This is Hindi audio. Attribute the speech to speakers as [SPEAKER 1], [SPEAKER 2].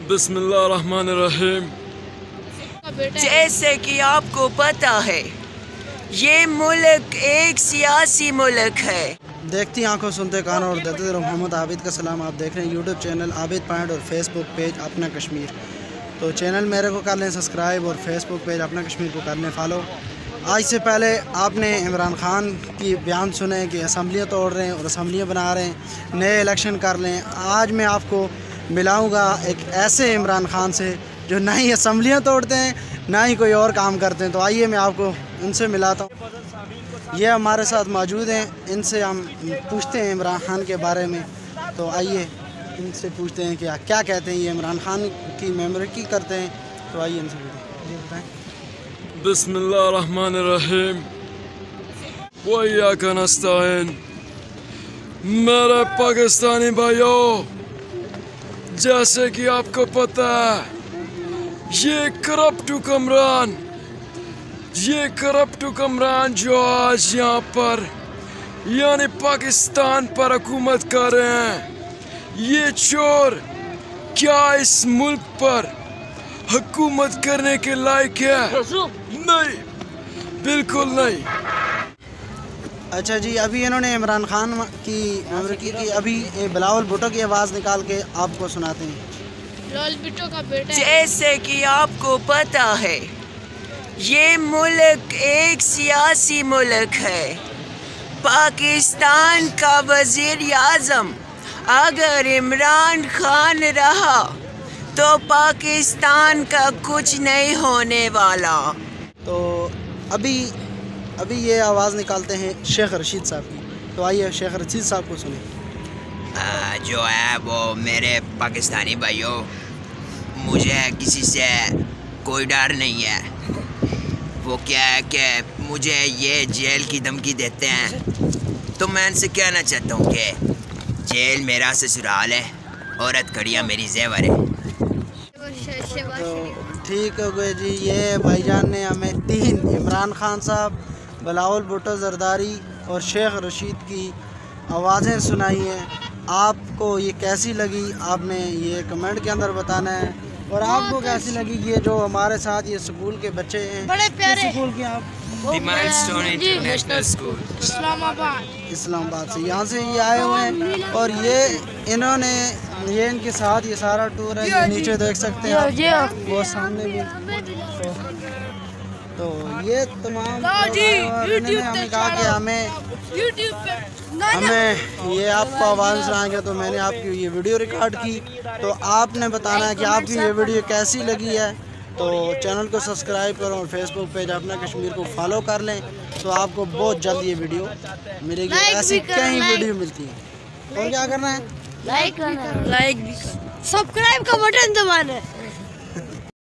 [SPEAKER 1] बिस्मिल्लाहिर्रहमानिर्रहीम।
[SPEAKER 2] जैसे कि आपको पता है ये मुल्क एक सियासी मुल्क है।
[SPEAKER 3] देखती आंखों सुनते कानों और देते दिलों मोहम्मद आबिद का सलाम। आप देख रहे हैं यूट्यूब चैनल आबिद पॉइंट और फेसबुक पेज अपना कश्मीर। तो चैनल मेरे को कर लें सब्सक्राइब और फेसबुक पेज अपना कश्मीर को कर लें फॉलो। आज से पहले आपने इमरान खान की बयान सुने कि असम्बलियाँ तोड़ रहे हैं और असम्बलियाँ बना रहे हैं, नए इलेक्शन कर लें। आज मैं आपको मिलाऊंगा एक ऐसे इमरान खान से जो ना ही असम्बलियाँ तोड़ते हैं ना ही कोई और काम करते हैं। तो आइए मैं आपको उनसे मिलाता हूँ। ये हमारे साथ मौजूद हैं, इनसे हम पूछते हैं इमरान खान के बारे में। तो आइए इनसे पूछते हैं कि क्या कहते हैं, ये इमरान खान की मेंबरकी करते हैं। तो आइए इनसे बताएं।
[SPEAKER 1] बिस्मिल्लाहिर्रहमानिर्रहीम। वइय्याका नस्तईन। मेरे पाकिस्तानी भाइयों, जैसे कि आपको पता है ये करप्ट हुक्मरान जो आज यहाँ पर यानी पाकिस्तान पर हुकूमत कर रहे हैं, ये चोर क्या इस मुल्क पर हुकूमत करने के लायक है? नहीं, बिल्कुल नहीं।
[SPEAKER 3] अच्छा जी, अभी इन्होंने इमरान खान की मेंबरकी की, अभी बिलावल भुट्टो की आवाज़ निकाल के आपको सुनाते हैं।
[SPEAKER 4] बिलावल भुट्टो का बेटा।
[SPEAKER 2] जैसे कि आपको पता है ये मुल्क एक सियासी मुल्क है। पाकिस्तान का वज़ीर आज़म अगर इमरान खान रहा तो पाकिस्तान का कुछ नहीं होने वाला।
[SPEAKER 3] तो अभी ये आवाज़ निकालते हैं शेख रशीद साहब की। तो आइए शेख रशीद साहब को सुने।
[SPEAKER 5] जो है वो मेरे पाकिस्तानी भाइयों, मुझे किसी से कोई डर नहीं है। वो क्या है कि मुझे ये जेल की धमकी देते हैं, तो मैं इनसे कहना चाहता हूँ कि जेल मेरा ससुराल है, औरत खड़िया मेरी ज़ेवर है।
[SPEAKER 3] तो ठीक हो गए जी, ये भाईजान ने हमें 3 इमरान खान साहब, बिलावल भुट्टो जरदारी और शेख रशीद की आवाज़ें सुनाई हैं। आपको ये कैसी लगी आपने ये कमेंट के अंदर बताना है। और आपको कैसी लगी ये जो हमारे साथ ये स्कूल के बच्चे हैं,
[SPEAKER 4] बड़े प्यारे
[SPEAKER 3] स्कूल के आप
[SPEAKER 5] इंटरनेशनल स्कूल
[SPEAKER 3] इस्लामाबाद से यहाँ से ये आए हुए हैं। और ये इन्होंने ये इनके साथ ये सारा टूर है, ये नीचे देख सकते हैं वो सामने भी। तो ये तमाम इन्होंने हमें कहा कि हमें ये आपको आवाज़ सुनाएंगे, तो मैंने आपकी ये वीडियो रिकॉर्ड की। तो आपने बताना है कि आपकी ये वीडियो कैसी लगी है। तो चैनल को सब्सक्राइब करो और फेसबुक पेज अपना कश्मीर को फॉलो कर लें। तो आपको बहुत जल्द ये वीडियो मिलेगी, ऐसी कई वीडियो मिलती है। और क्या करना है?
[SPEAKER 4] लाइक भी, सब्सक्राइब का बटन दबाना है।